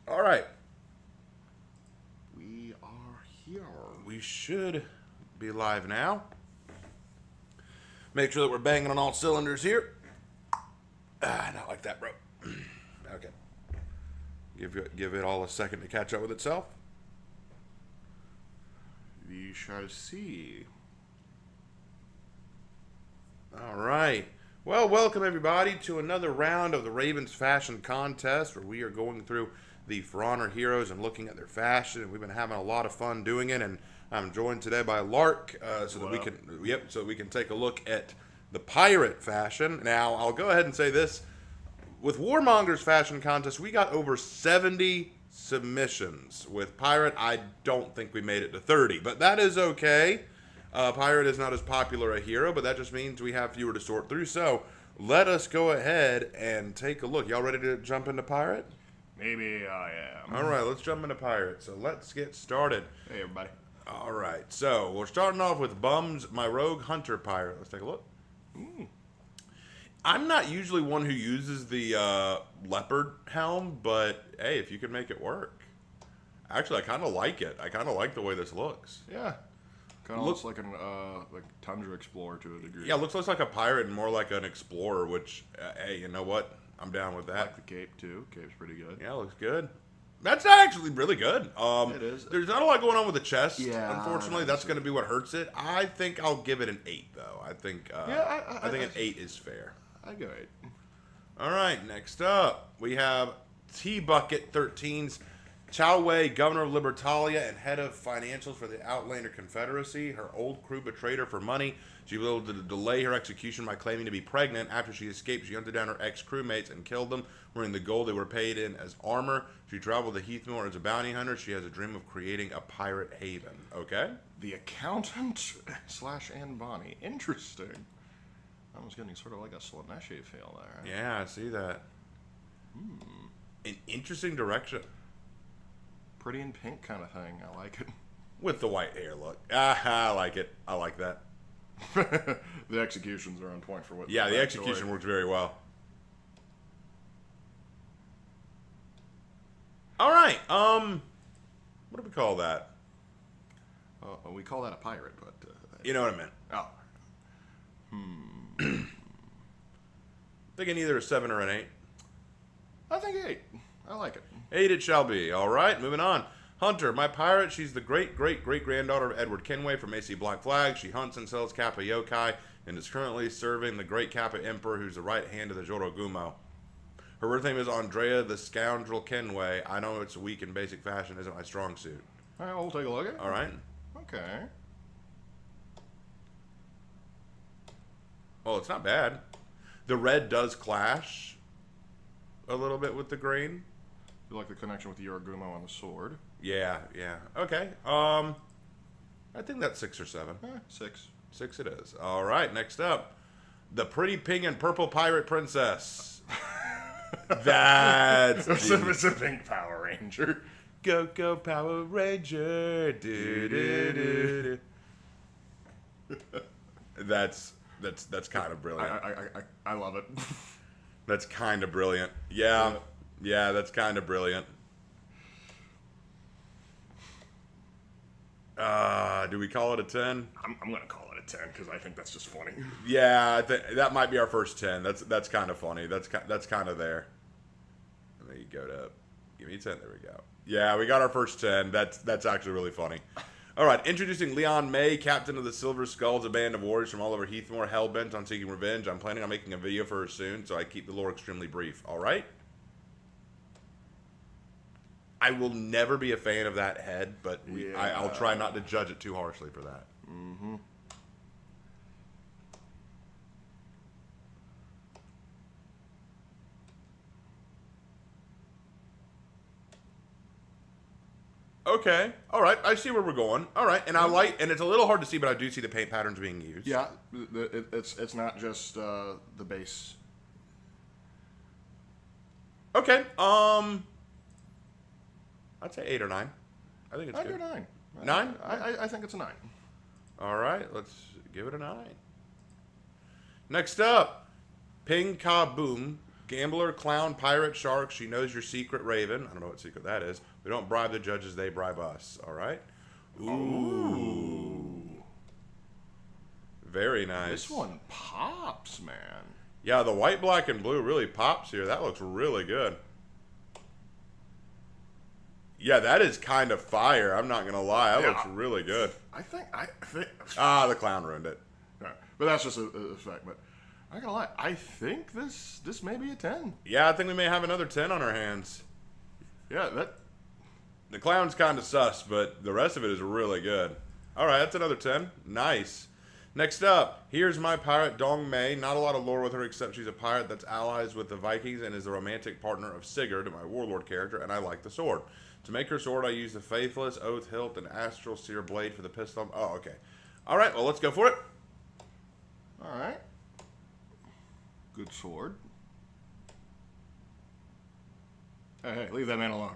All right. We are here. We should be live now. Make sure that we're banging on all cylinders here. Not like that, bro. Okay. Give it all a second to catch up with itself. We shall see. All right. Well, welcome everybody to another round of the Ravens Fashion Contest, where we are going through the For Honor heroes and looking at their fashion, and we've been having a lot of fun doing it. And I'm joined today by Lark, so that we can take a look at the pirate fashion. Now, I'll go ahead and say this: with Warmonger's Fashion Contest, we got over 70 submissions. With Pirate, I don't think we made it to 30, but that is okay. Pirate is not as popular a hero, but that just means we have fewer to sort through. So let us go ahead and take a look. Y'all ready to jump into Pirate? Maybe I am. All right, let's jump into Pirate. So let's get started. Hey, everybody. All right, so we're starting off with Bums, my Rogue Hunter Pirate. Let's take a look. I'm not usually one who uses the leopard helm, but hey, if you can make it work. Actually, I kind of like it. I kind of like the way this looks. Yeah. Kind of looks like an like Tundra Explorer to a degree. Yeah, it looks less like a pirate and more like an explorer, which, hey, you know what? I'm down with I that. like the cape, too. Cape's pretty good. Yeah, looks good. That's actually really good. It is. There's not a lot going on with the chest. Yeah, Unfortunately, that's going to be what hurts it. I think I'll give it an 8, though. I think I think an 8 is fair. I go 8. All right, next up, we have T-Bucket 13's Chow Wei, Governor of Libertalia and head of financials for the Outlander Confederacy. Her old crew betrayed her for money. She was able to delay her execution by claiming to be pregnant. After she escaped, she hunted down her ex-crewmates and killed them, wearing the gold they were paid in as armor. She traveled to Heathmore as a bounty hunter. She has a dream of creating a pirate haven. Okay? The Accountant / Anne Bonny. Interesting. I was getting sort of like a Slaneshi feel there. Yeah, I see that. An interesting direction. Pretty in pink kind of thing. I like it. With the white hair look. I like it. I like that. The executions are on point for what. Yeah, the execution works very well. All right. What do we call that? We call that a pirate, but You know what I meant. oh, Thinking either a 7 or an 8. I think 8. I like it. 8 it shall be. All right, moving on. Hunter, my pirate. She's the great-great-great-granddaughter of Edward Kenway from AC Black Flag. She hunts and sells Kappa Yokai and is currently serving the Great Kappa Emperor, who's the right hand of the Jorogumo. Her birth name is Andrea the Scoundrel Kenway. I know it's weak in basic fashion, isn't my strong suit. All right, we'll take a look at it. All right. Okay. Oh, it's not bad. The red does clash a little bit with the green. You like the connection with the Yorogumo on the sword? Yeah. Okay. I think that's 6 or 7. 6. 6 it is. All right, next up. The pretty pink and purple pirate princess. That's It's a pink Power Ranger. Go Power Ranger. That's kind of brilliant. I love it. That's kind of brilliant. Yeah, that's kind of brilliant. Do we call it a 10? I'm going to call it a 10 because I think that's just funny. Yeah, that might be our first 10. That's kind of funny. That's kind of there. And then you go to give me 10. There we go. Yeah, we got our first 10. That's actually really funny. All right, introducing Leon May, captain of the Silver Skulls, a band of warriors from all over Heathmore, hell-bent on seeking revenge. I'm planning on making a video for her soon, so I keep the lore extremely brief. All right? I will never be a fan of that head, but I'll try not to judge it too harshly for that. Mm-hmm. Okay. All right. I see where we're going. All right. And and it's a little hard to see, but I do see the paint patterns being used. Yeah, it's not just the base. Okay. I'd say 8 or 9. I think it's I'd good. go 9. 9? I think it's a 9. All right. Let's give it a 9. Next up, Ping Ka Boom. Gambler, clown, pirate, shark. She knows your secret, Raven. I don't know what secret that is. We don't bribe the judges, they bribe us. All right? Ooh. Very nice. This one pops, man. Yeah, the white, black, and blue really pops here. That looks really good. Yeah, that is kind of fire. I'm not going to lie. That looks really good. I think. Ah, the clown ruined it. Right. But that's just a fact. But I'm not going to lie. I think this may be a 10. Yeah, I think we may have another 10 on our hands. Yeah, that. The clown's kind of sus, but the rest of it is really good. All right, that's another 10. Nice. Next up, here's my pirate, Dong Mei. Not a lot of lore with her, except she's a pirate that's allies with the Vikings and is the romantic partner of Sigurd, my warlord character, and I like the sword. To make her sword, I use the Faithless, Oath Hilt, and Astral Seer Blade for the pistol. Oh, okay. All right, well, let's go for it. All right. Good sword. Hey, leave that man alone.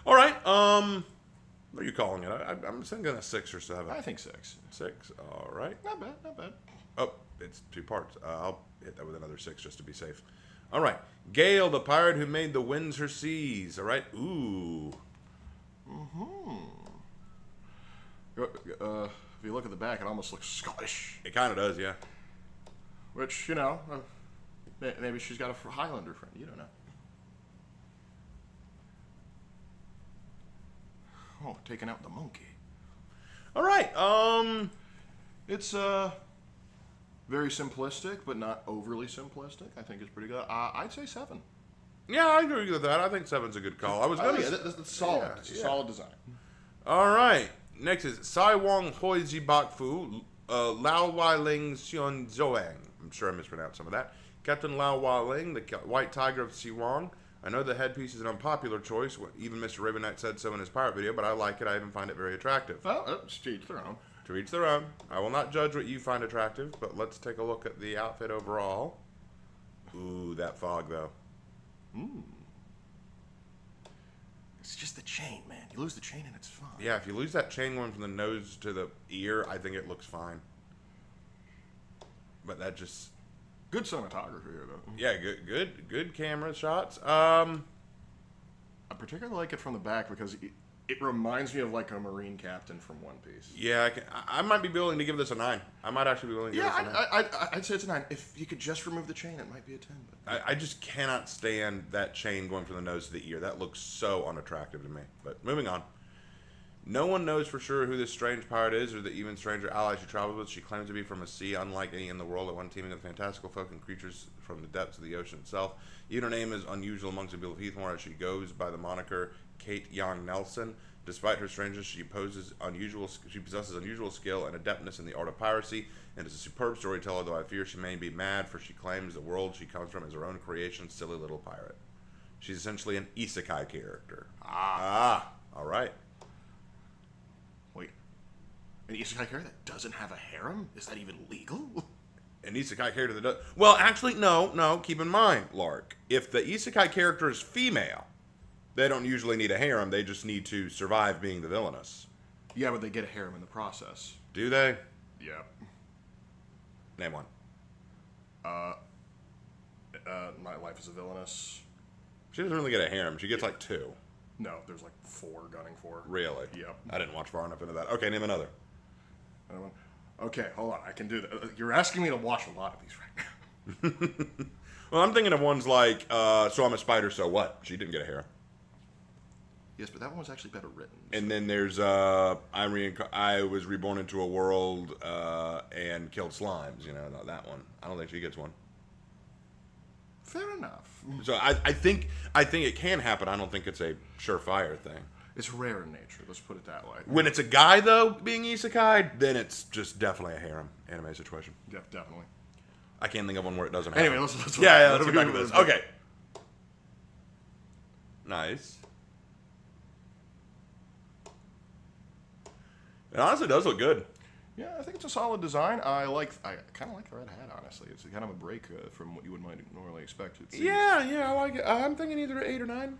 All right, what are you calling it? I'm thinking a 6 or 7. I think 6. 6, all right. Not bad, not bad. Oh, it's 2 parts. I'll hit that with another 6 just to be safe. All right. Gale, the pirate who made the winds her seas. All right. Ooh. If you look at the back, it almost looks Scottish. It kind of does, yeah. Which, maybe she's got a Highlander friend. You don't know. Oh, taking out the monkey. All right. It's very simplistic, but not overly simplistic. I think it's pretty good. I'd say 7. Yeah, I agree with that. I think 7's a good call. I was gonna. That's solid. Yeah, It's a solid design. All right. Next is Sai Wong Hoizi Bakfu, Lao Wai Ling Xion Zhuang. I'm sure I mispronounced some of that. Captain Lao Wai Ling, the White Tiger of Siwang. I know the headpiece is an unpopular choice. Even Mr. Raven Knight said so in his pirate video, but I like it. I even find it very attractive. Well, it's to each their own. To each their own. I will not judge what you find attractive, but let's take a look at the outfit overall. Ooh, that fog, though. It's just the chain, man. You lose the chain and it's fine. Yeah, if you lose that chain going from the nose to the ear, I think it looks fine. But that just... Good cinematography here, though. Yeah, good camera shots. I particularly like it from the back because it reminds me of like a Marine captain from One Piece. Yeah, I might be willing to give this a 9. I might actually be willing to give this a 9. I'd say it's a 9. If you could just remove the chain, it might be a 10. But I just cannot stand that chain going from the nose to the ear. That looks so unattractive to me. But moving on. No one knows for sure who this strange pirate is or the even stranger ally she travels with. She claims to be from a sea unlike any in the world, at one teeming with fantastical folk and creatures from the depths of the ocean itself. Even her name is unusual amongst the people of Heathmore, as she goes by the moniker Kate Young Nelson. Despite her strangeness, she possesses unusual skill and adeptness in the art of piracy, and is a superb storyteller, though I fear she may be mad, for she claims the world she comes from is her own creation, silly little pirate. She's essentially an isekai character. All right. wait, an isekai character that doesn't have a harem? Is that even legal? An isekai character that does... Well, actually, no. Keep in mind, Lark, if the isekai character is female, they don't usually need a harem. They just need to survive being the villainess. Yeah, but they get a harem in the process. Do they? Yeah. Name one. My Life is a Villainess. She doesn't really get a harem. She gets like 2. No, there's like 4 gunning for. Really? Yep. I didn't watch far enough into that. Okay, name another. And I went, okay, hold on, I can do that. You're asking me to watch a lot of these right now. Well, I'm thinking of ones like So I'm a Spider, So What? She didn't get a hair. Yes, but that one was actually better written. And then there's I was reborn into a world and killed slimes. Not that one. I don't think she gets one. Fair enough. So I think it can happen. I don't think it's a surefire thing. It's rare in nature. Let's put it that way. When it's a guy though being isekai, then it's just definitely a harem anime situation. Yeah, definitely. I can't think of one where it doesn't happen. Anyway, let's let's get back to this. Okay. Nice. It honestly does look good. Yeah, I think it's a solid design. I kind of like the red hat, honestly. It's kind of a break from what you might normally expect. Yeah, I like it. I'm thinking either 8 or 9.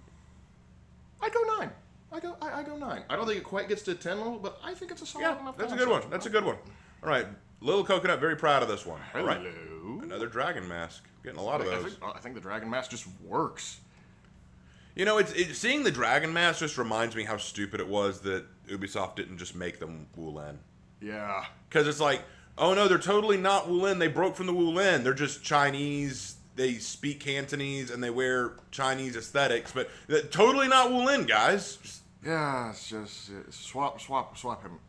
I go 9. I go 9. I don't think it quite gets to 10 level, but I think it's a solid enough. That's a good one. That's a good one. All right, Little Coconut, very proud of this one. All right. Hello. Another dragon mask. Getting a lot of those. I think the dragon mask just works. It's seeing the dragon mask just reminds me how stupid it was that Ubisoft didn't just make them Wulin. Yeah. Because it's like, oh no, they're totally not Wulin. They broke from the Wulin. They're just Chinese. They speak Cantonese and they wear Chinese aesthetics, but they're totally not Wulin, guys. Yeah, it's just swap him.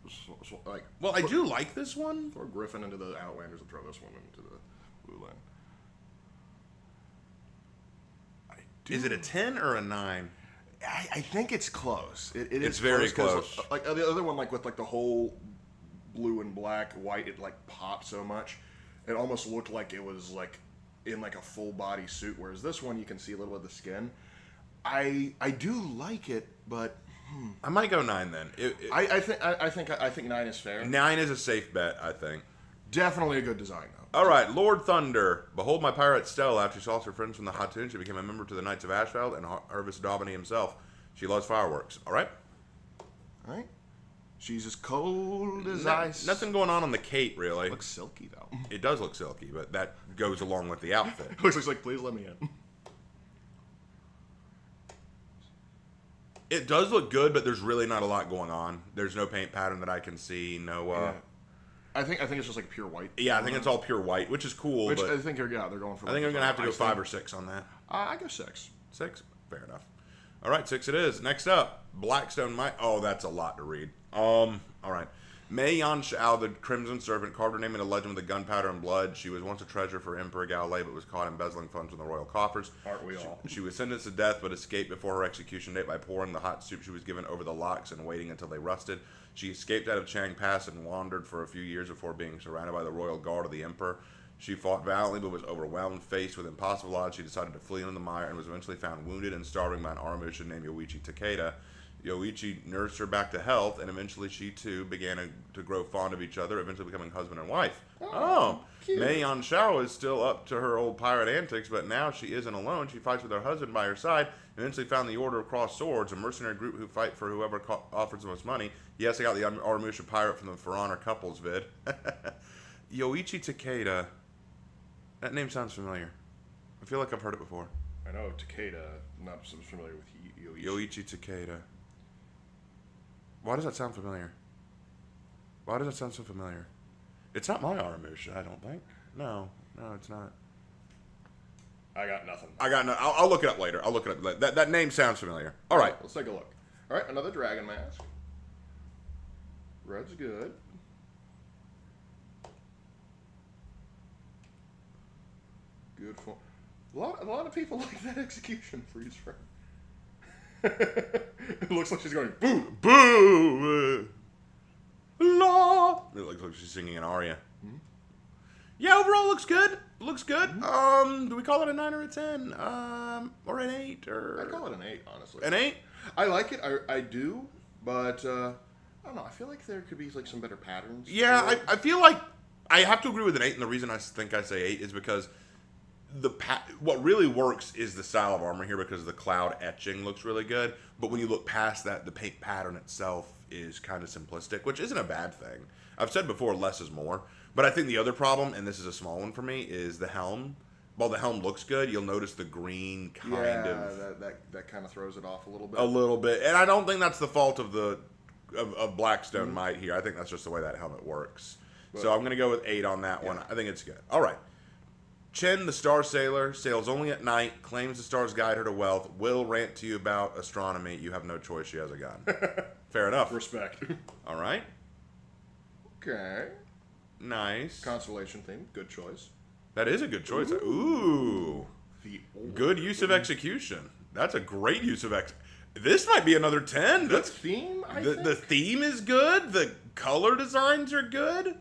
Well, I do like this one. Throw Griffin into the Outlanders and throw this one into the Wulin. Is it a 10 or a 9? I think it's close. It's is very close. Like the other one, with the whole blue and black, white, it popped so much, it almost looked like it was in a full body suit. Whereas this one, you can see a little bit of the skin. I do like it, but I might go 9 then. I think 9 is fair. 9 is a safe bet, I think. Definitely a good design though. All right, Lord Thunder. Behold my pirate Stella. After she lost her friends from the Hatun, she became a member to the Knights of Ashfeld and Harvest Daubeny himself. She loves fireworks. All right. All right. She's as cold as ice. Nothing going on the cape, really. Looks silky though. It does look silky, but that goes along with the outfit. Looks like please let me in. It does look good, but there's really not a lot going on. There's no paint pattern that I can see. No. Yeah. I think it's just pure white. Yeah, I think it's all pure white, which is cool. Which but I think they're going for. I think I'm gonna have to go 5 or 6 on that. I go 6. 6, fair enough. All right, 6 it is. Next up, Blackstone. Oh, that's a lot to read. All right. Mei Yan Shao, the Crimson Servant, carved her name in a legend with the gunpowder and blood. She was once a treasure for Emperor Gaolei, but was caught embezzling funds from the royal coffers. Aren't we all? She was sentenced to death, but escaped before her execution date by pouring the hot soup she was given over the locks and waiting until they rusted. She escaped out of Chang Pass and wandered for a few years before being surrounded by the royal guard of the emperor. She fought valiantly, but was overwhelmed. Faced with impossible odds, she decided to flee into the mire and was eventually found wounded and starving by an Aramusha named Yoichi Takeda. Yoichi nursed her back to health, and eventually she too began to grow fond of each other, eventually becoming husband and wife. Mei Yan Shao is still up to her old pirate antics, but now she isn't alone. She fights with her husband by her side, and eventually found the Order of Crossed Swords, a mercenary group who fight for whoever offers the most money. Yes, I got the Aramusha pirate from the For Honor couples vid. Yoichi Takeda. That name sounds familiar. I feel like I've heard it before. I know Takeda. Not so familiar with Yoichi. Yoichi Takeda. Why does that sound familiar? Why does that sound so familiar? It's not my Aramusha, I don't think. No, it's not. I got nothing. I'll look it up later. I'll look it up. That name sounds familiar. All right. Let's take a look. All right, another dragon mask. Red's good. Good for a lot of people like that execution freeze frame. It looks like she's going boo Boo! La! It looks like she's singing an aria. Mm-hmm. Yeah, overall looks good. Looks good. Do we call it a 9 or a 10? Or an 8? Or I call it an 8, honestly. An 8? I like it. I do, but I don't know. I feel like there could be some better patterns. Yeah, I feel like I have to agree with an 8, and the reason I think I say 8 is because what really works is the style of armor here, because the cloud etching looks really good. But when you look past that, the paint pattern itself is kind of simplistic, which isn't a bad thing. I've said before, less is more. But I think the other problem, and this is a small one for me, is the helm. While the helm looks good, you'll notice the green kind of... that kind of throws it off a little bit. A little bit. And I don't think that's the fault of the of Blackstone might here. I think that's just the way that helmet works. So I'm going to go with 8 on that one. I think it's good. All right. Chen, the Star Sailor, sails only at night, claims the stars guide her to wealth, will rant to you about astronomy. You have no choice. She has a gun. Fair enough. Respect. All right. Okay. Nice. Constellation theme. Good choice. That is a good choice. Ooh. The Good use of execution. That's a great use of This might be another 10. Good That's theme, I the think. theme is good. The color designs are good.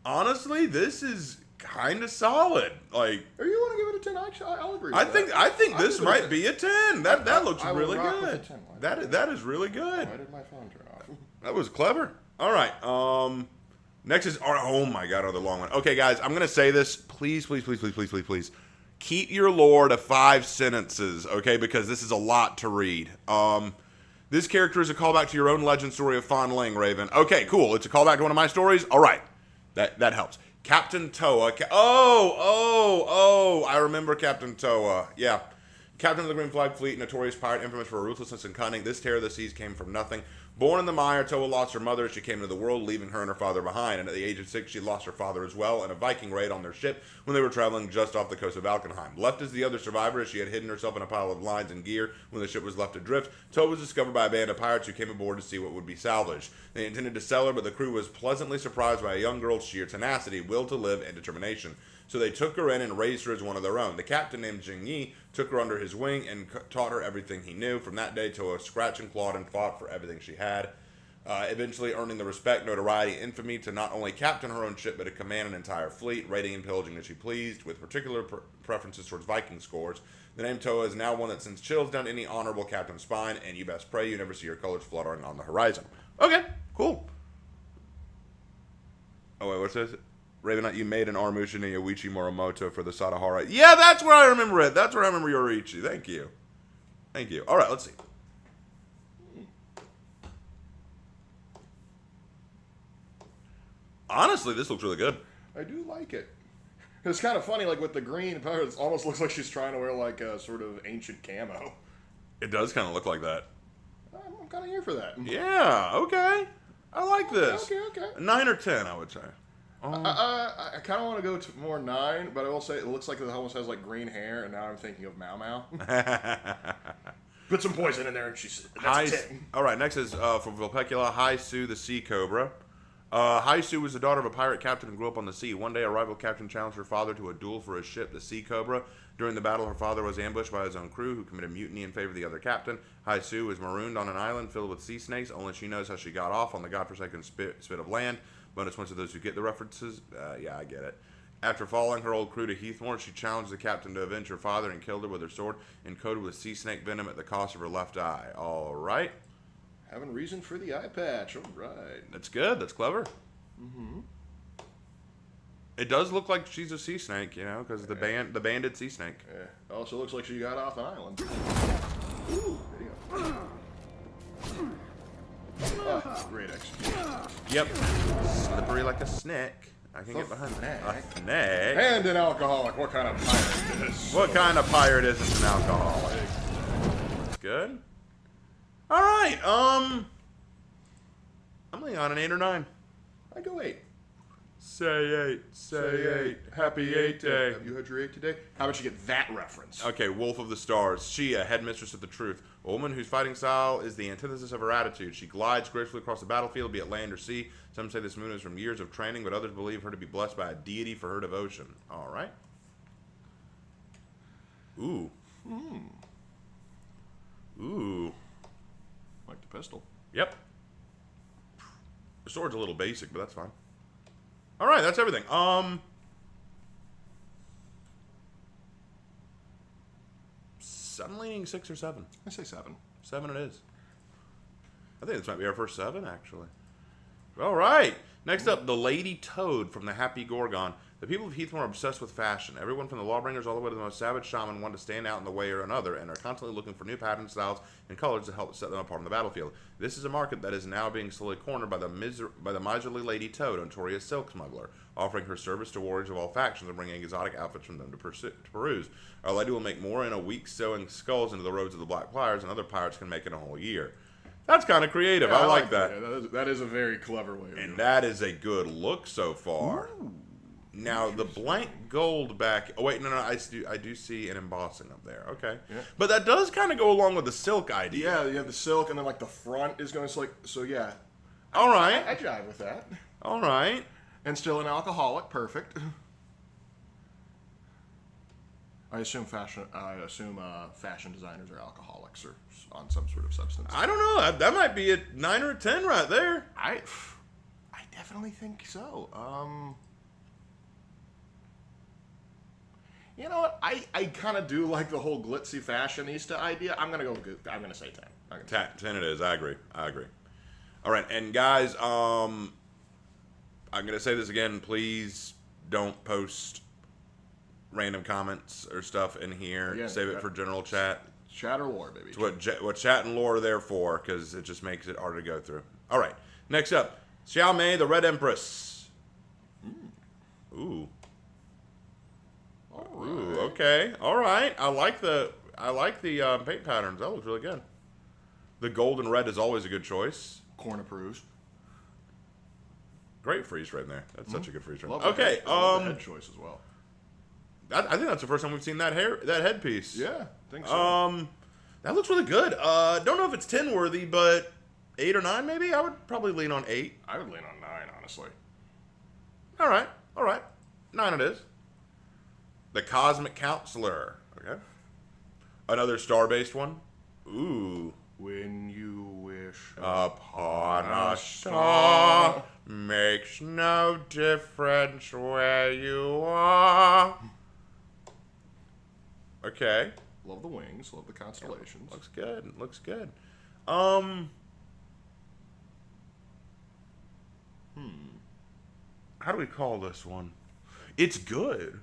Honestly, this is kind of solid. Like, Or you want to give it a 10? Actually, I'll agree with I that. think I'll this give it a might 10. be a 10. That looks I will really rock with good. a 10. That is really good. Why did my phone turn off? That was clever. All right. Next is oh my god, another long one. Okay, guys, I'm gonna say this. Please, please, please, please, please, please, please. Keep your lore to 5 sentences, okay? Because this is a lot to read. This character is a callback to your own legend story of Fon Ling, Raven. Okay, cool. It's a callback to one of my stories. All right, that helps. Captain Toa. I remember Captain Toa. Yeah. Captain of the Green Flag Fleet, notorious pirate, infamous for ruthlessness and cunning. This terror of the seas came from nothing. Born in the mire, Toa lost her mother as she came into the world, leaving her and her father behind. And at the age of 6, she lost her father as well in a Viking raid on their ship when they were traveling just off the coast of Valkenheim. Left as the other survivor, as she had hidden herself in a pile of lines and gear when the ship was left adrift, Toa was discovered by a band of pirates who came aboard to see what would be salvaged. They intended to sell her, but the crew was pleasantly surprised by a young girl's sheer tenacity, will to live, and determination. So they took her in and raised her as one of their own. The captain, named Jing Yi, took her under his wing and taught her everything he knew. From that day, Toa scratched and clawed and fought for everything she had, eventually earning the respect, notoriety, and infamy to not only captain her own ship, but to command an entire fleet, raiding and pillaging as she pleased, with particular preferences towards Viking scores. The name Toa is now one that sends chills down any honorable captain's spine, and you best pray you never see her colors fluttering on the horizon. Okay, cool. Oh, wait, what's this? Ravenite, you made an Armusha no Yoichi Morimoto for the Sadahara. Yeah, that's where I remember it. That's where I remember Yoichi. Thank you. Thank you. All right, let's see. Honestly, this looks really good. I do like it. It's kind of funny, like with the green, it almost looks like she's trying to wear like a sort of ancient camo. It does kind of look like that. I'm kind of here for that. Yeah, okay. I like this. Okay. 9 or 10, I would say. I kind of want to go to more 9, but I will say it looks like it almost has like green hair, and now I'm thinking of Mao Mao. Put some poison in there, and she's that's a 10. All right, next is from Vulpecula, Haisu the Sea Cobra. Haisu was the daughter of a pirate captain and grew up on the sea. One day, a rival captain challenged her father to a duel for his ship, the Sea Cobra. During the battle, her father was ambushed by his own crew, who committed mutiny in favor of the other captain. Haisu was marooned on an island filled with sea snakes. Only she knows how she got off on the godforsaken spit of land. Bonus points to those who get the references. Yeah, I get it. After following her old crew to Heathmore, she challenged the captain to avenge her father and killed her with her sword, encoded with sea snake venom at the cost of her left eye. All right. Having reason for the eye patch. All right. That's good. That's clever. Mm-hmm. It does look like she's a sea snake, you know, because the banded sea snake. Yeah. Also looks like she got off an island. Ooh, there you go. Oh, great execution. Yep. Slippery like a snake. I can get behind that. A snake. And an alcoholic. What kind of pirate is this? What kind of pirate isn't an alcoholic? That's good. All right. I'm leaning on an 8 or 9. I go 8. Say 8. Say 8. Happy 8 day. Have you heard your 8 today? How about you get that reference? Okay, Wolf of the Stars. Shia, headmistress of the truth. A woman whose fighting style is the antithesis of her attitude. She glides gracefully across the battlefield, be it land or sea. Some say this moon is from years of training, but others believe her to be blessed by a deity for her devotion. All right. Ooh. Ooh. Like the pistol. Yep. The sword's a little basic, but that's fine. All right, that's everything. I'm leaning 6 or 7. I say 7. 7 it is. I think this might be our first 7, actually. All right. Next up, the Lady Toad from the Happy Gorgon. The people of Heathmore are obsessed with fashion. Everyone from the Lawbringers all the way to the most savage shaman want to stand out in the way or another and are constantly looking for new patterns, styles, and colors to help set them apart on the battlefield. This is a market that is now being slowly cornered by the miserly Lady Toad, a notorious silk smuggler, offering her service to warriors of all factions and bringing exotic outfits from them to peruse. Our lady will make more in a week sewing skulls into the robes of the Black Pliers than other pirates can make in a whole year. That's kind of creative. I like that. Yeah, that is a very clever way. Of And doing that is a good look so far. Ooh, Now the blank gold back. Oh wait, no, I do see an embossing up there. Okay, Yeah. but that does kind of go along with the silk it. idea. Yeah, you have the silk, and then like the front is going to like. So yeah, All I right, jive with that. all right. And still an alcoholic, perfect. I assume fashion designers are alcoholics or on some sort of substance. I don't know. That might be a 9 or a 10 right there. I definitely think so. You know what? I kind of do like the whole glitzy fashionista idea. I'm gonna say 10. I'm gonna say 10 it is. I agree. All right, and guys, I'm gonna say this again. Please don't post random comments or stuff in here. Yeah, Save it for general chat. Chat or lore, baby. It's what chat and lore are there for, because it just makes it harder to go through. All right, next up, Xiaomei, the Red Empress. Ooh. Ooh, okay. All right. I like the paint patterns. That looks really good. The gold and red is always a good choice. Corn approves. Great freeze frame there. That's such a good freeze frame. Love Okay. the head choice as well. I think that's the first time we've seen that headpiece. Yeah, I think so. That looks really good. Don't know if it's 10 worthy, but 8 or 9 maybe. I would probably lean on 8. I would lean on 9, honestly. All right. 9 it is. The Cosmic Counselor. Okay. Another star-based one. Ooh. When you wish Upon a star, makes no difference where you are. Okay. Love the wings, love the constellations. Looks good. How do we call this one? It's good.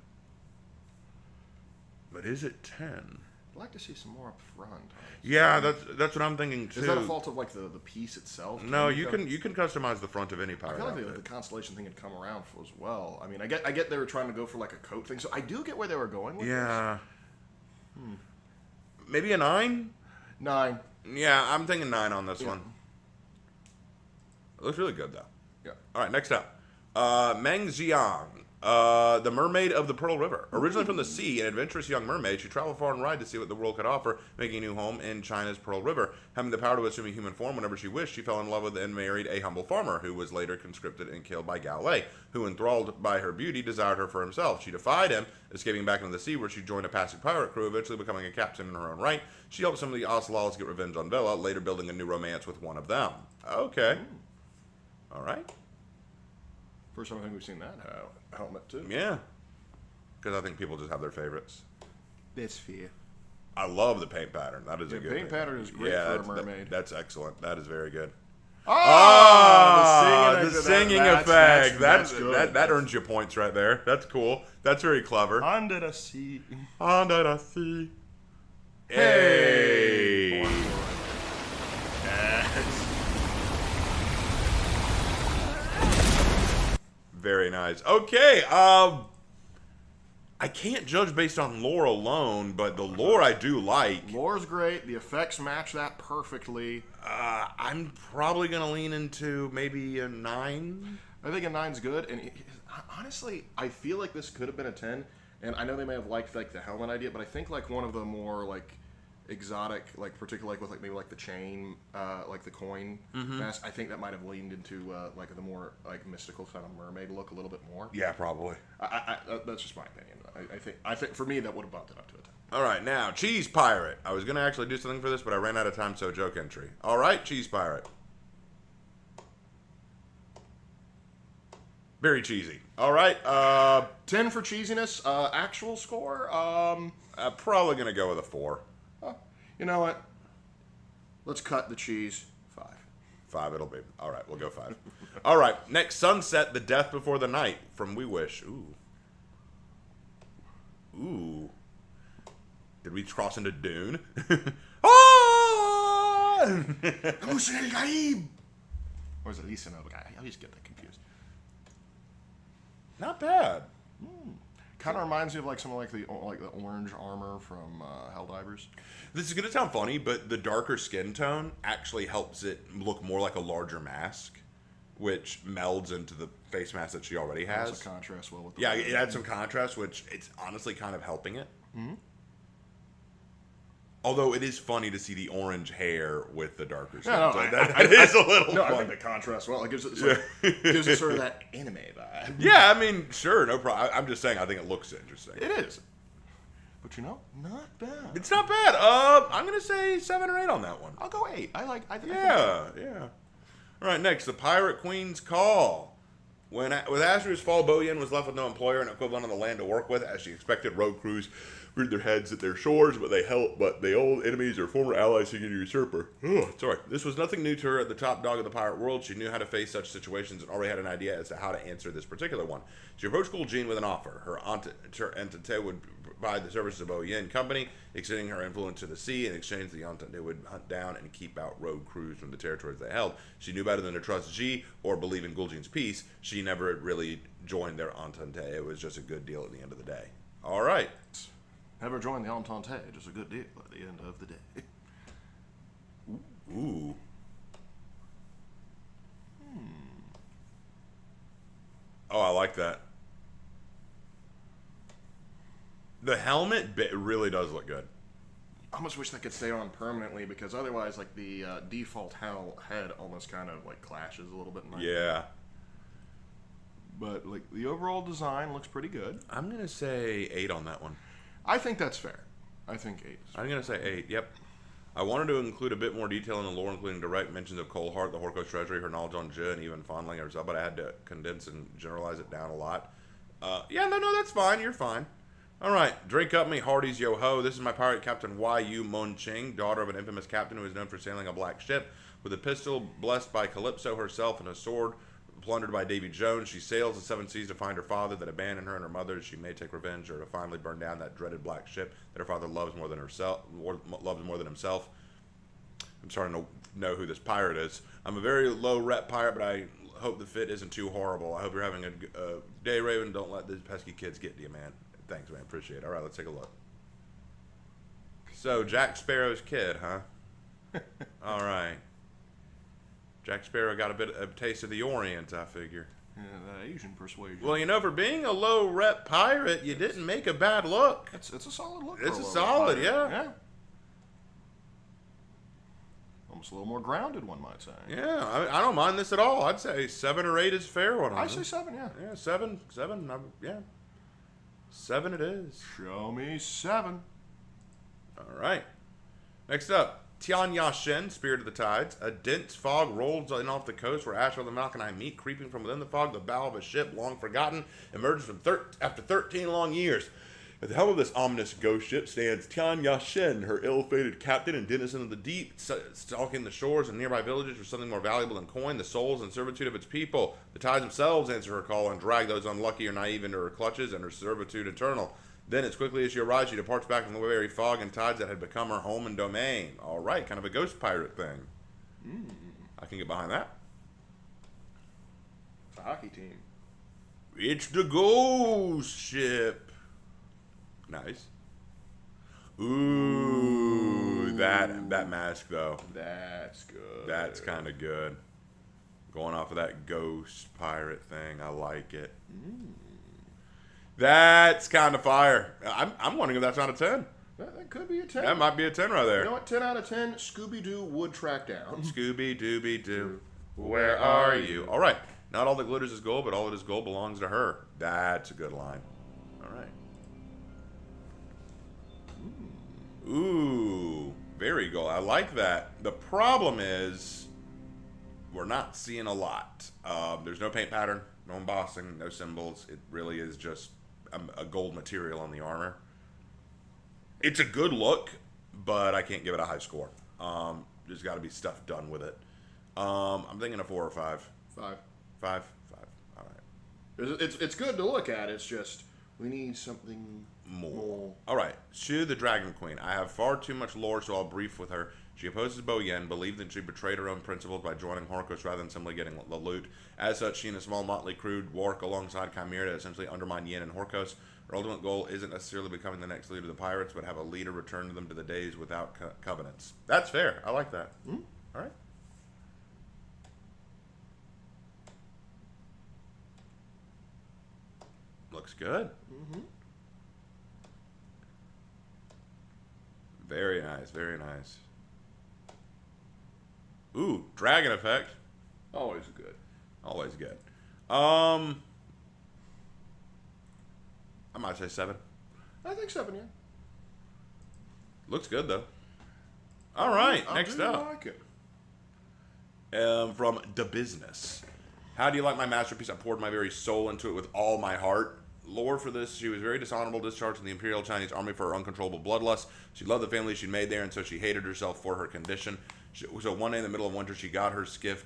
But is it 10? I'd like to see some more up front. Yeah, that's what I'm thinking too. Is that a fault of like the piece itself? No, you can customize the front of any power I feel like the outfit. constellation thing had come around as well. I mean, I get they were trying to go for like a coat thing, so I do get where they were going with Yeah. Maybe a 9? this. 9. Yeah, I'm thinking 9 on this one. It looks really good though. Yeah. All right, next up, Meng Xiang, the Mermaid of the Pearl River. Originally from the sea, an adventurous young mermaid, she traveled far and wide to see what the world could offer, making a new home in China's Pearl River. Having the power to assume a human form whenever she wished, she fell in love with and married a humble farmer, who was later conscripted and killed by Gao Lei, who, enthralled by her beauty, desired her for himself. She defied him, escaping back into the sea, where she joined a passing pirate crew, eventually becoming a captain in her own right. She helped some of the Ocelots get revenge on Vela, later building a new romance with one of them. Okay. All right. First time I think we've seen that helmet too. Yeah. Because I think people just have their favorites. That's fair. I love the paint pattern. That is a The good paint pattern is great for a mermaid. That's excellent. That is very good. The singing effect. That earns you points right there. That's cool. That's very clever. Under the sea. Under the sea. Hey. Very nice. Okay. I can't judge based on lore alone, but the lore I do like. Lore's great. The effects match that perfectly. I'm probably gonna lean into maybe a 9. I think a 9's good. And honestly, I feel like this could have been a 10. And I know they may have liked like the helmet idea, but I think like one of the more like exotic, like particularly like with like maybe like the chain, like the coin mask. I think that might have leaned into like the more like mystical kind of mermaid look a little bit more. Yeah, probably. That's just my opinion. I think for me that would have bumped it up to a 10. All right, now Cheese Pirate. I was gonna actually do something for this, but I ran out of time, so joke entry. All right, Cheese Pirate. Very cheesy. All right, 10 for cheesiness. Actual score. probably gonna go with a 4. You know what? Let's cut the cheese. 5. 5 it'll be. All right, we'll go 5. All right, next, Sunset, The Death Before the Night from We Wish. Ooh. Did we cross into Dune? Ah! Emotion El Gaib! Or is it Lisa Nova? I always get that confused. Not bad. Kind of reminds me of like some of like the orange armor from Helldivers. This is going to sound funny, but the darker skin tone actually helps it look more like a larger mask, which melds into the face mask that she already has. Also contrasts well with the Yeah, it adds some contrast, which it's honestly kind of helping it. Mm-hmm. Although it is funny to see the orange hair with the darker skin. No, tone. It is a little No, funny. I think the contrast well. It gives it gives it sort of that anime vibe. Yeah, I mean, sure, no problem. I'm just saying I think it looks interesting. It is. But you know, not bad. It's not bad. I'm going to say 7 or 8 on that one. I'll go 8. I think Yeah. All right, next, the Pirate Queen's Call. With Asri's fall, Boyan was left with no employer and equivalent on the land to work with, as she expected. Rogue crews reared their heads at their shores, but the old enemies or former allies seeking to usurp her. Sorry. This was nothing new to her. At the top dog of the pirate world, she knew how to face such situations and already had an idea as to how to answer this particular one. She approached Gul Jean with an offer. Her entente would provide the services of Boyan Company, extending her influence to the sea. In exchange, the entente would hunt down and keep out rogue crews from the territories they held. She knew better than to trust G or believe in Gul Jean's peace. She never really joined their entente. It was just a good deal at the end of the day. All right. Never joined the Entente. Just a good deal at the end of the day. Ooh. Oh, I like that. The helmet really does look good. I almost wish that could stay on permanently because otherwise, like the default head almost kind of like clashes a little bit. Yeah. But like the overall design looks pretty good. I'm gonna say 8 on that one. I think that's fair. I think 8 is fair. I'm gonna say 8. Yep. I wanted to include a bit more detail in the lore, including direct mentions of Coldheart, the Horkos treasury, her knowledge on Jin, and even fondling herself, but I had to condense and generalize it down a lot. No, that's fine. You're fine. All right, drink up me, hearties, yo-ho. This is my pirate captain, Yu Monching, daughter of an infamous captain who is known for sailing a black ship. With a pistol blessed by Calypso herself and a sword plundered by Davy Jones, she sails the 7 seas to find her father that abandoned her and her mother. She may take revenge or to finally burn down that dreaded black ship that her father loves more than himself. I'm starting to know who this pirate is. I'm a very low rep pirate, but I hope the fit isn't too horrible. I hope you're having a day, Raven. Don't let these pesky kids get to you, man. Thanks, man. Appreciate it. All right, let's take a look. So, Jack Sparrow's kid, huh? All right. Jack Sparrow got a taste of the Orient, I figure. Yeah, that Asian persuasion. Well, for being a low rep pirate, you didn't make a bad look. It's a solid look. It's a solid, pirate. yeah. Almost a little more grounded, one might say. Yeah, I don't mind this at all. I'd say 7 or 8 is fair one. I say 7, yeah. Yeah, 7. Yeah. 7 it is. Show me 7. All right. Next up, Tian Yashen, Spirit of the Tides. A dense fog rolls in off the coast where Ashra and Malkanai meet. Creeping from within the fog, the bow of a ship, long forgotten, emerges from after 13 long years. At the helm of this ominous ghost ship stands Tian Yashen, her ill-fated captain and denizen of the deep, stalking the shores and nearby villages for something more valuable than coin, the souls and servitude of its people. The tides themselves answer her call and drag those unlucky or naive into her clutches, and her servitude eternal. Then, as quickly as she arrives, she departs back from the very fog and tides that had become her home and domain. All right, kind of a ghost pirate thing. I can get behind that. It's a hockey team. It's the ghost ship. Nice. Ooh, that mask though. That's good. That's kind of good. Going off of that ghost pirate thing, I like it. That's kind of fire. I'm wondering if that's not a 10. That could be a 10. That might be a 10 right there. You know what? 10 out of 10. Scooby-Doo would track down. Scooby Dooby Doo, where are you? All right. Not all that glitters is gold, but all that is gold belongs to her. That's a good line. All right. Ooh, very gold. I like that. The problem is we're not seeing a lot. There's no paint pattern, no embossing, no symbols. It really is just a gold material on the armor. It's a good look, but I can't give it a high score. There's got to be stuff done with it. I'm thinking a 4 or 5. 5. 5. All right. It's good to look at. It's just we need something more. All right. Shu, the Dragon Queen. I have far too much lore, so I'll brief with her. She opposes Boyan, believed that she betrayed her own principles by joining Horkos rather than simply getting the loot. As such, she and a small motley crew work alongside Chimera to essentially undermine Yin and Horkos. Her ultimate goal isn't necessarily becoming the next leader of the pirates, but have a leader return to them to the days without covenants. That's fair. I like that. All right. Looks good. Very nice. Very nice. Ooh, dragon effect. Always good. Always good. I might say 7. I think 7, yeah. Looks good though. All right, I next do up. like it. From The Business. How do you like my masterpiece? I poured my very soul into it with all my heart. Lore for this: she was very dishonorable, discharged from the Imperial Chinese Army for her uncontrollable bloodlust. She loved the family she'd made there, and so she hated herself for her condition. So one day in the middle of winter, she got her skiff.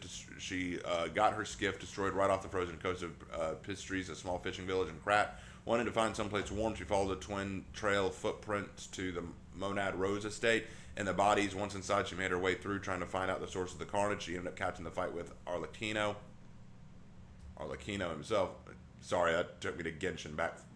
Got her skiff destroyed right off the frozen coast of Pistries, a small fishing village in Krat. Wanting to find someplace warm, she followed the twin trail footprints to the Monad Rose estate. And the bodies, once inside, she made her way through, trying to find out the source of the carnage. She ended up catching the fight with Arlecchino himself. Sorry, that took me to Genshin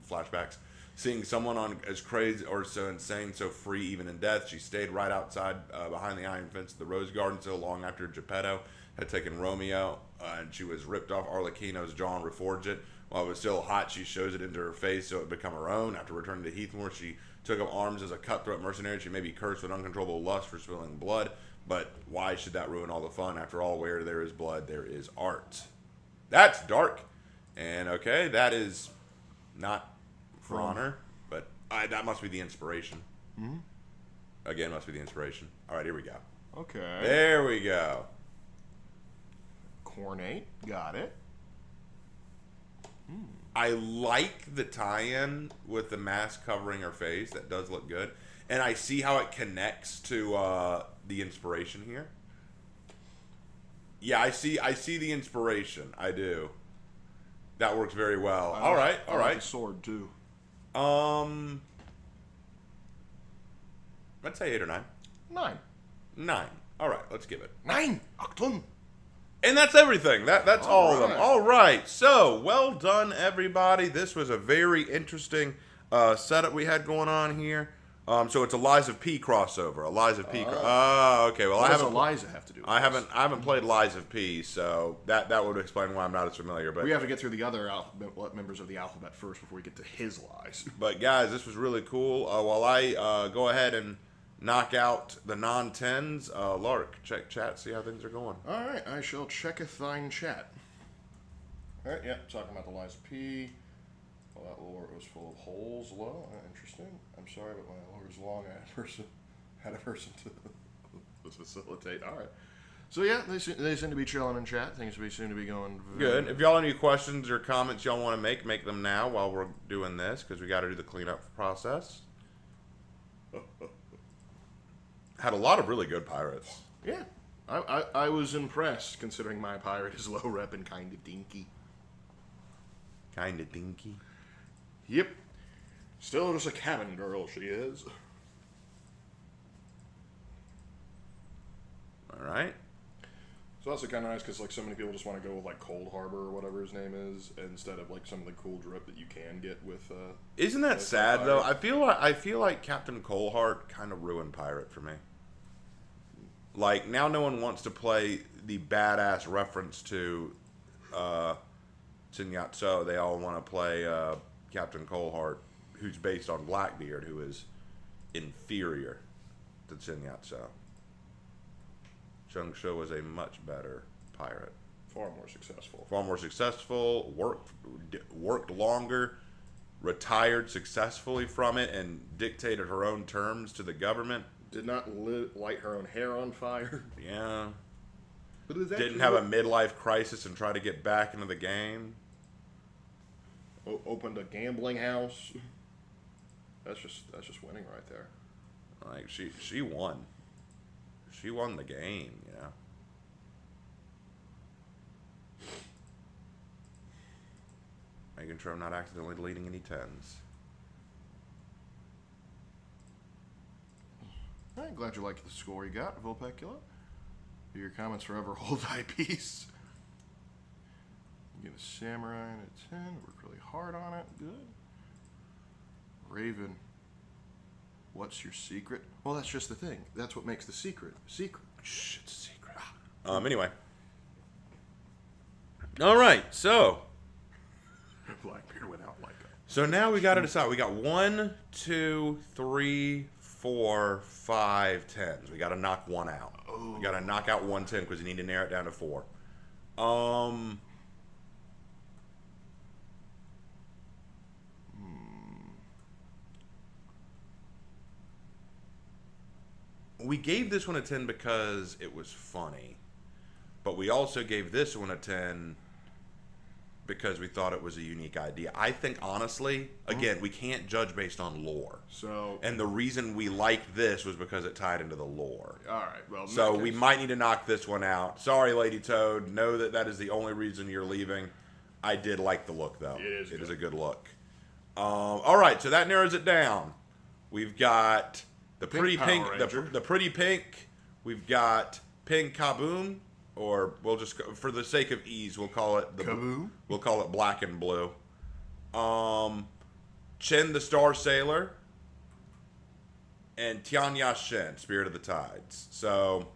flashbacks. Seeing someone on as crazy or so insane, so free even in death, she stayed right outside behind the iron fence of the Rose Garden so long after Geppetto had taken Romeo, and she was ripped off Arlecchino's jaw and reforged it. While it was still hot, she shows it into her face so it would become her own. After returning to Heathmoor, she took up arms as a cutthroat mercenary. She may be cursed with uncontrollable lust for spilling blood, but why should that ruin all the fun? After all, where there is blood, there is art. That's dark. And okay, that is not for honor, but that must be the inspiration. Again, must be the inspiration. All right, here we go. Okay. There we go. Cornate. Got it. I like the tie-in with the mask covering her face. That does look good. And I see how it connects to the inspiration here. Yeah, I see the inspiration. I do. That works very well. All right. I like the sword too. Let's say 8 or 9. 9. 9. All right, let's give it. 9. Octun. And that's everything. That's all of them. right. All right. So, well done, everybody. This was a very interesting setup we had going on here. So it's a Lies of P crossover. A Lies of P. Okay. Well, What I does haven't. Eliza have to do with I this? haven't played Lies of P, so that would explain why I'm not as familiar. But We have to get through the other members of the alphabet first before we get to his lies. But guys, this was really cool. While I go ahead and knock out the non-10s, Lark, check chat, see how things are going. All right, I shall checketh thine chat. All right, yeah, talking about the Liza P. Well, that lore was full of holes. Well, interesting. I'm sorry, but my lore is long. I had a person to facilitate. All right. So yeah, they seem to be chilling in chat. Things seem to be going Good. If y'all have any questions or comments y'all want to make them now while we're doing this, because we got to do the cleanup process. Had a lot of really good pirates. Yeah, I was impressed considering my pirate is low rep and kind of dinky. Kind of dinky. Yep. Still just a cabin girl, she is. All right. It's also kind of nice because like so many people just want to go with like Cold Harbor or whatever his name is instead of like some of the cool drip that you can get with. Isn't that with sad pirate. though? I feel like Captain Coalheart kind of ruined pirate for me. Like now, no one wants to play the badass reference to Sun Yat-so. They all want to play Captain Coalheart, who's based on Blackbeard, who is inferior to Sun Yat-so. Zheng Shu was a much better pirate. Far more successful. Far more successful, worked longer, retired successfully from it, and dictated her own terms to the government. Did not light her own hair on fire. Yeah. But is Didn't have a midlife crisis and try to get back into the game. Opened a gambling house. That's just winning right there. Like she won. She won the game, you know. Making sure I'm not accidentally deleting any 10s. All right, glad you liked the score you got, Vulpecula. Your comments forever hold thy peace. Get a samurai and a 10. Worked really hard on it. Good. Raven, what's your secret? Well, that's just the thing. That's what makes the secret secret. Shh, it's a secret. Anyway. All right, so Blackbeard went out like a... So now we got to decide. We got 1, 2, 3, 4, 5 tens. We got to knock one out. Oh. We got to knock out 1 10 because you need to narrow it down to 4. We gave this one a 10 because it was funny, but we also gave this one a 10 because we thought it was a unique idea. I think, honestly, again, we can't judge based on lore. So... And the reason we liked this was because it tied into the lore. All right, well... So we might need to knock this one out. Sorry, Lady Toad. Know that that is the only reason you're leaving. I did like the look, though. It is a good look. All right, so that narrows it down. We've got the pretty pink, the pretty pink. We've got Pink Kaboom. Or we'll just, for the sake of ease, we'll call it we'll call it black and blue. Chen the Star Sailor, and Tianya Shen, Spirit of the Tides. So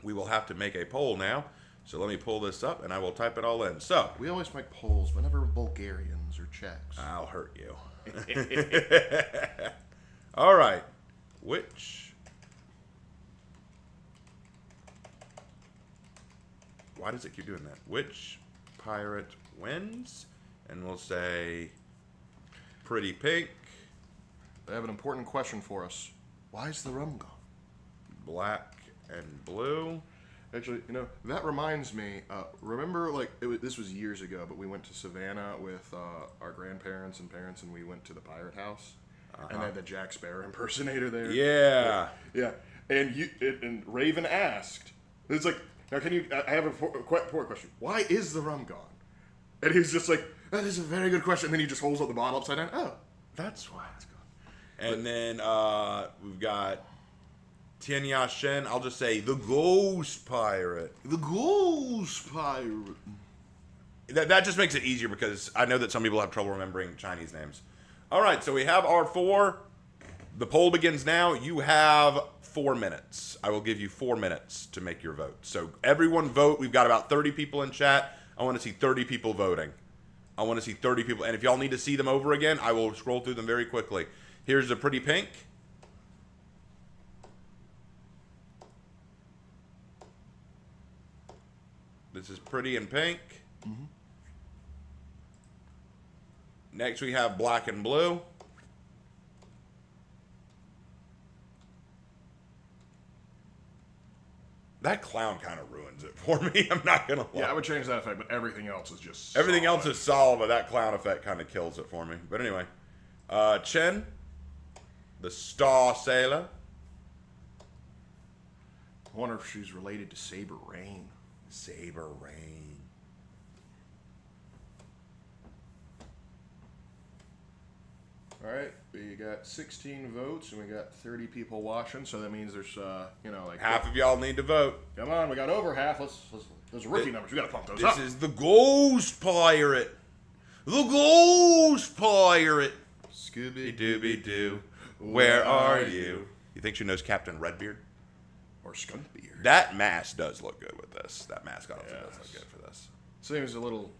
we will have to make a poll now. So let me pull this up, and I will type it all in. So we always make polls, but never Bulgarians or Czechs. I'll hurt you. All right, which? Why does it keep doing that? Which pirate wins? And we'll say pretty pink. They have an important question for us. Why is the rum gone? Black and blue. Actually, you know, that reminds me. Remember, like, this was years ago, but we went to Savannah with our grandparents and parents, and we went to the pirate house. And they had the Jack Sparrow impersonator there. Yeah. Yeah. And and Raven asked, it's like, now can you, I have a important question. Why is the rum gone? And he's just like, that is a very good question. And then he just holds up the bottle upside down. Oh, that's why it's gone. And then we've got Tianya Shen. I'll just say the Ghost Pirate. The Ghost Pirate. That just makes it easier because I know that some people have trouble remembering Chinese names. All right, so we have our 4. The poll begins now. You have 4 minutes. I will give you 4 minutes to make your vote. So everyone vote. We've got about 30 people in chat. I want to see 30 people voting. I want to see 30 people. And if y'all need to see them over again, I will scroll through them very quickly. Here's the pretty pink. This is pretty and pink. Mm-hmm. Next we have black and blue. That clown kind of ruins it for me. I'm not going to lie. Yeah, I would change that effect, but everything else is just Everything else is solid, but that clown effect kind of kills it for me. But anyway. Chen, the Star Sailor. I wonder if she's related to Saber Rain. Saber Rain. All right, we got 16 votes and we got 30 people watching, so that means there's, you know, like half of y'all need to vote. Come on, we got over half. Let's those are rookie numbers. We gotta pump those up. This is the Ghost Pirate. The Ghost Pirate. Scooby Dooby Doo, where are you? You think she knows Captain Redbeard? Or Skunkbeard? That mask does look good with this. That mascot also does look good for this. Seems a little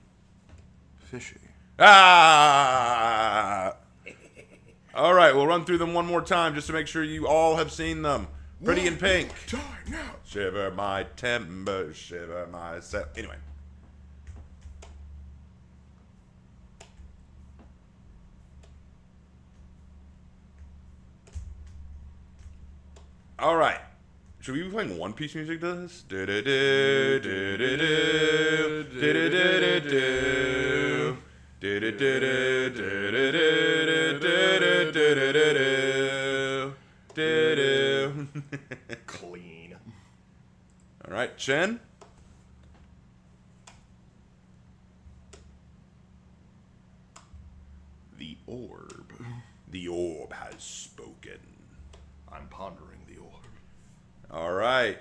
fishy. Ah! All right, we'll run through them one more time just to make sure you all have seen them. Pretty in pink. Time now. Shiver my timber, shiver my set. Anyway. All right. Should we be playing One Piece music to this? Do-do-do, do-do-do, do-do-do-do-do. Clean. All right, Chen. The orb. The orb has spoken. I'm pondering the orb. All right.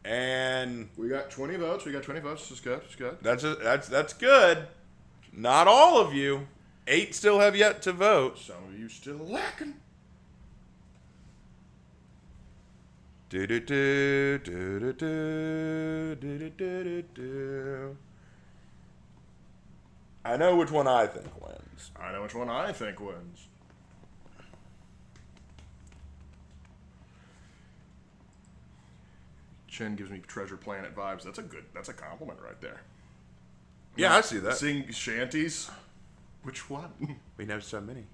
And we got 20 votes. That's good. That's good. Not all of you. 8 still have yet to vote. Some of you still lacking. Do do do do do do do do do. I know which one I think wins. I know which one I think wins. Chen gives me Treasure Planet vibes. That's a compliment right there. Yeah, I see that. Sing shanties. Which one? We know so many.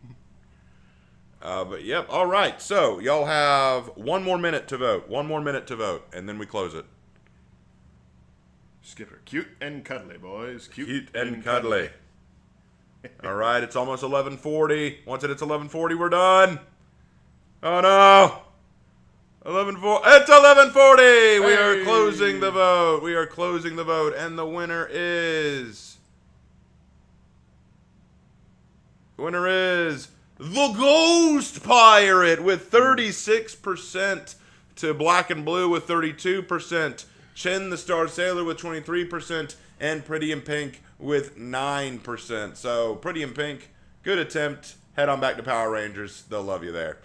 But yep. All right. So y'all have 1 more minute to vote. 1 more minute to vote, and then we close it. Skipper, cute and cuddly, boys. Cute and cuddly. All right. It's almost 11:40. Once it's 11:40, we're done. Oh no. 11:40. It's 11:40. We are closing the vote. We are closing the vote, and the winner is. The winner is the Ghost Pirate with 36% to Black and Blue with 32%, Chen the Star Sailor with 23%, and Pretty in Pink with 9%. So Pretty in Pink, good attempt. Head on back to Power Rangers. They'll love you there.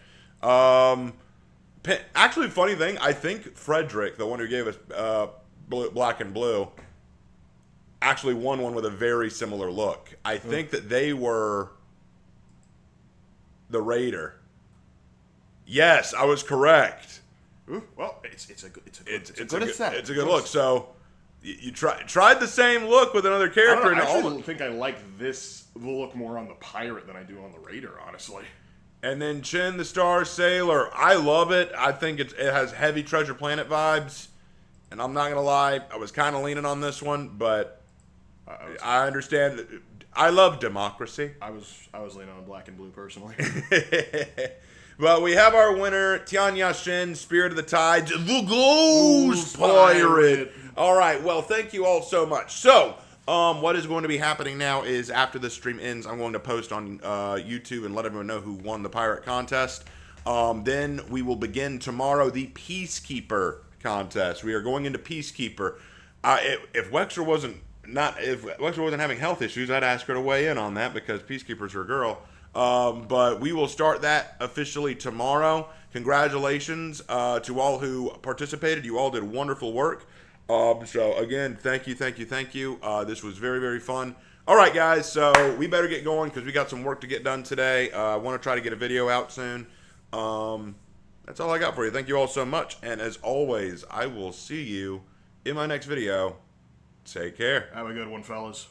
Actually, funny thing, I think Frederick, the one who gave us Black and Blue, actually won one with a very similar look. I think that they were the Raider. Yes, I was correct. Ooh, well, it's a good good look. So you tried the same look with another character. I actually think I like the look more on the pirate than I do on the Raider, honestly. And then Chen the Star Sailor, I love it. I think it has heavy Treasure Planet vibes. And I'm not gonna lie, I was kind of leaning on this one, but I understand that. I love democracy. I was leaning on Black and Blue personally. Well, we have our winner, Tianya Shen, Spirit of the Tides, the Ghost Pirate. All right, well, thank you all so much. So, what is going to be happening now is after this stream ends, I'm going to post on YouTube and let everyone know who won the pirate contest. Then we will begin tomorrow the Peacekeeper contest. We are going into Peacekeeper. If Wexer wasn't having health issues, I'd ask her to weigh in on that because Peacekeeper's her girl. But we will start that officially tomorrow. Congratulations to all who participated. You all did wonderful work. So again, thank you. This was very, very fun. All right, guys. So we better get going because we got some work to get done today. I want to try to get a video out soon. That's all I got for you. Thank you all so much. And as always, I will see you in my next video. Take care. Have a good one, fellas.